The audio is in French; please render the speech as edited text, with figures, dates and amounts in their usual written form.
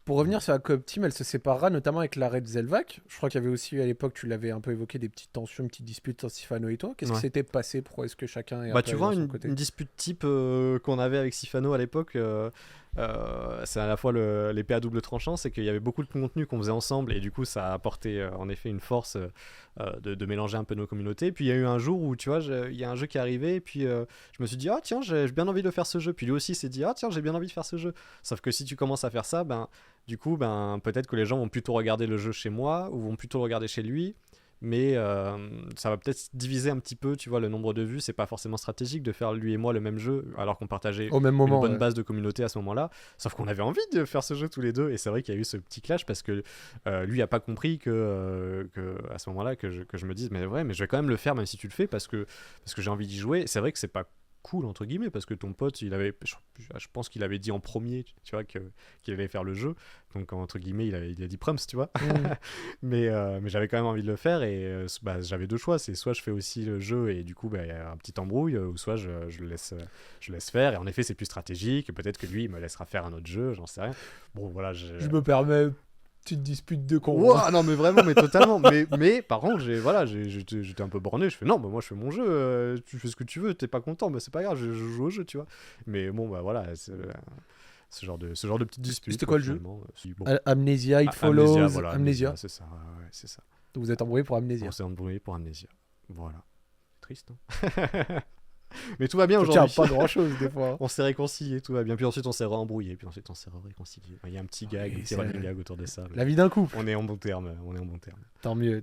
Pour revenir sur la coop team, elle se séparera notamment avec l'arrêt de Zelvac. Je crois qu'il y avait aussi à l'époque, tu l'avais un peu évoqué, des petites tensions, une petite dispute entre Sifano et toi. Qu'est-ce qui Ouais. s'était passé? Pourquoi est-ce que chacun est un Bah peu tu allé vois dans son une, côté? une dispute type qu'on avait avec Sifano à l'époque, c'est à la fois l'épée à double tranchant, c'est qu'il y avait beaucoup de contenu qu'on faisait ensemble et du coup ça a apporté en effet une force de mélanger un peu nos communautés. Puis il y a eu un jour où tu vois, il y a un jeu qui est arrivé et puis je me suis dit ah tiens j'ai bien envie de faire ce jeu. Puis lui aussi s'est dit ah tiens j'ai bien envie de faire ce jeu. Sauf que si tu commences à faire ça, ben du coup ben peut-être que les gens vont plutôt regarder le jeu chez moi ou vont plutôt le regarder chez lui. Mais ça va peut-être diviser un petit peu, tu vois, le nombre de vues. C'est pas forcément stratégique de faire lui et moi le même jeu, alors qu'on partageait Au même une moment, bonne ouais. base de communauté à ce moment-là. Sauf qu'on avait envie de faire ce jeu tous les deux. Et c'est vrai qu'il y a eu ce petit clash parce que lui a pas compris que à ce moment-là, que je me dise, mais ouais, mais je vais quand même le faire, même si tu le fais, parce que j'ai envie d'y jouer. C'est vrai que c'est pas cool entre guillemets parce que ton pote je pense qu'il avait dit en premier tu vois qu'il allait faire le jeu, donc entre guillemets il a dit prums tu vois. Mm. Mais j'avais quand même envie de le faire et bah, j'avais deux choix, c'est soit je fais aussi le jeu et du coup bah, y a un petit embrouille ou soit je laisse faire et en effet c'est plus stratégique, peut-être que lui il me laissera faire un autre jeu, j'en sais rien. Bon voilà Je me permets, petite dispute de con. Ouah, non mais vraiment mais totalement mais par contre j'étais un peu borné, je fais non bah, moi je fais mon jeu, tu fais ce que tu veux, t'es pas content bah c'est pas grave, je joue au jeu tu vois. Mais bon bah voilà ce genre de petite dispute. C'était quoi le jeu? Bon. Amnesia, It Amnesia, Follows, voilà, Amnesia. c'est ça, ouais, c'est ça. Vous êtes embrouillé pour On Amnesia. s'est embrouillé pour Amnesia. Voilà. Triste, hein. Mais tout va bien Ça tient aujourd'hui. pas grand chose des fois. On s'est réconcilié, tout va bien. Puis ensuite on s'est re-embrouillé, puis ensuite on s'est réconcilié. Il y a un petit gag, Oui, un petit c'est running gag autour de ça. la vie d'un couple. On est en bon terme, on est en bon terme. Tant mieux.